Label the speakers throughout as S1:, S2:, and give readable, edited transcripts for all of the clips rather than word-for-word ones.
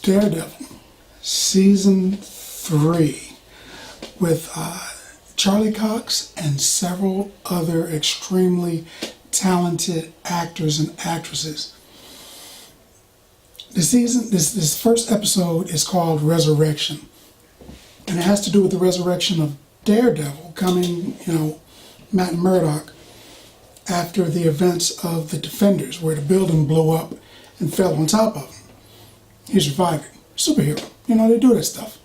S1: Daredevil, Season 3, with Charlie Cox and several other extremely talented actors and actresses. This first episode is called Resurrection, and it has to do with the resurrection of Daredevil coming, Matt Murdock, after the events of the Defenders, where the building blew up and fell on top of him. He survived it. Superhero. They do that stuff.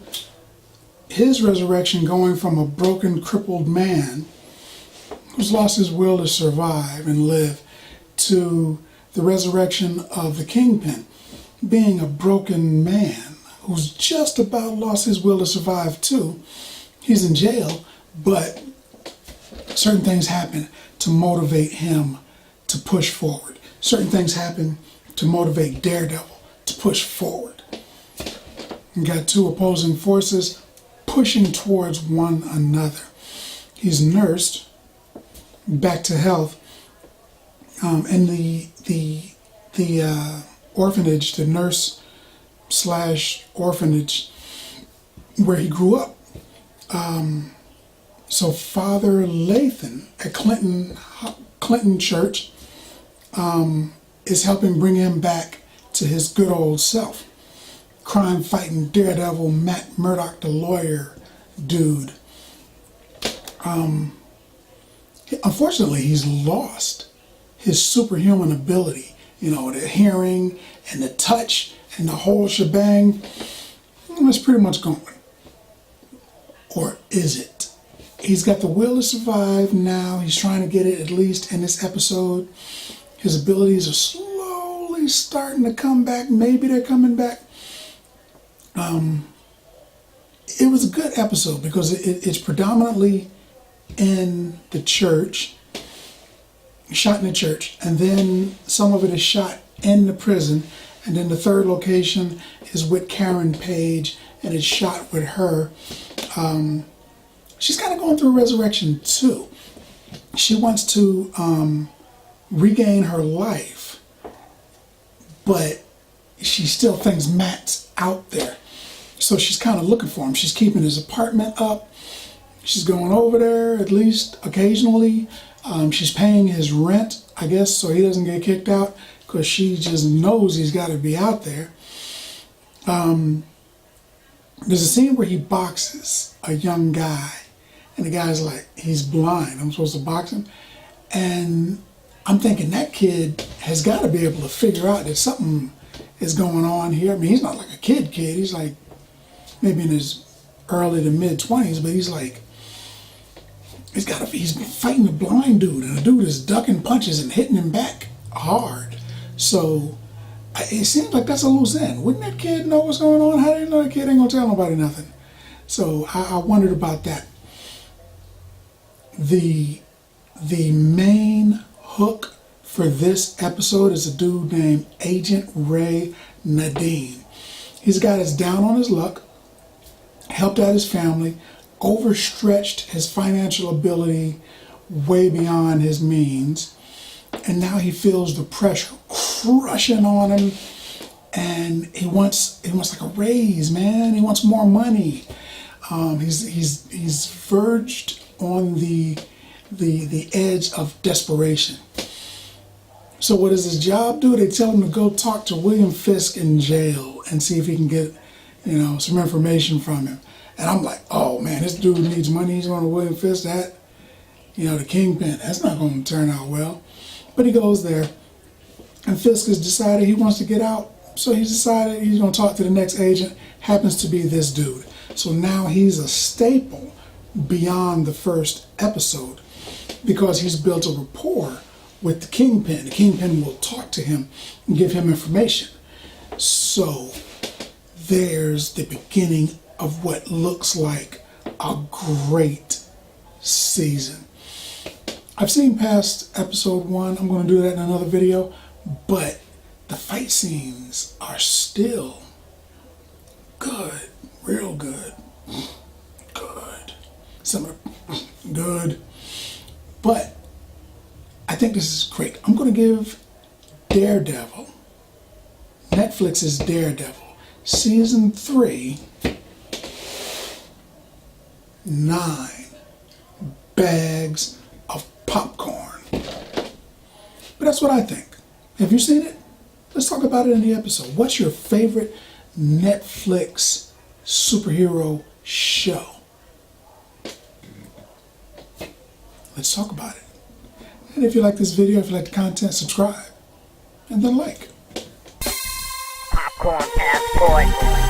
S1: His resurrection, going from a broken, crippled man who's lost his will to survive and live, to the resurrection of the Kingpin, being a broken man who's just about lost his will to survive too. He's in jail, but certain things happen to motivate him to push forward. Certain things happen to motivate Daredevil to push forward. You got two opposing forces pushing towards one another. He's nursed back to health in the orphanage, the nurse/orphanage where he grew up. So Father Lathan at Clinton Church is helping bring him back to his good old self. Crime-fighting Daredevil Matt Murdock, the lawyer dude. Unfortunately, he's lost his superhuman ability. The hearing and the touch and the whole shebang. It's pretty much gone. Or is it? He's got the will to survive now. He's trying to get it, at least in this episode. His abilities are slowly starting to come back. Maybe they're coming back. It was a good episode because it's predominantly in the church, shot in the church, and then some of it is shot in the prison, and then the third location is with Karen Page, and it's shot with her. She's kind of going through a resurrection too. She wants to regain her life, but she still thinks Matt's out there. So she's kind of looking for him. She's keeping his apartment up. She's going over there at least occasionally. She's paying his rent, I guess, so he doesn't get kicked out, because she just knows he's got to be out there. There's a scene where he boxes a young guy, and the guy's like, he's blind. I'm supposed to box him. And I'm thinking that kid has got to be able to figure out that something is going on here. I mean, he's not like a kid. He's like maybe in his early to mid 20s, but he's fighting a blind dude, and the dude is ducking punches and hitting him back hard. So it seems like that's a loose end. Wouldn't that kid know what's going on? How do you know that kid ain't gonna tell nobody nothing? So I wondered about that. The main hook for this episode is a dude named Agent Ray Nadine. He's got his down on his luck, helped out his family, overstretched his financial ability way beyond his means, and now he feels the pressure crushing on him, and he wants like a raise, man. He wants more money. He's verged on the edge of desperation. So what does his job do? They tell him to go talk to William Fisk in jail and see if he can get, some information from him. And I'm like, oh man, this dude needs money. He's going to William Fisk. That, the Kingpin. That's not going to turn out well. But he goes there, and Fisk has decided he wants to get out. So he's decided he's going to talk to the next agent. Happens to be this dude. So now he's a staple beyond the first episode, because he's built a rapport with the Kingpin. The Kingpin will talk to him and give him information. So there's the beginning of what looks like a great season. I've seen past episode 1. I'm going to do that in another video, but the fight scenes are still good, real good. Good. Some are good. But think this is great. I'm going to give Daredevil, Netflix's Daredevil, season 3, 9 bags of popcorn. But that's what I think. Have you seen it? Let's talk about it in the episode. What's your favorite Netflix superhero show? Let's talk about it. And if you like this video, if you like the content, subscribe. And then like.
S2: Popcorn Passport.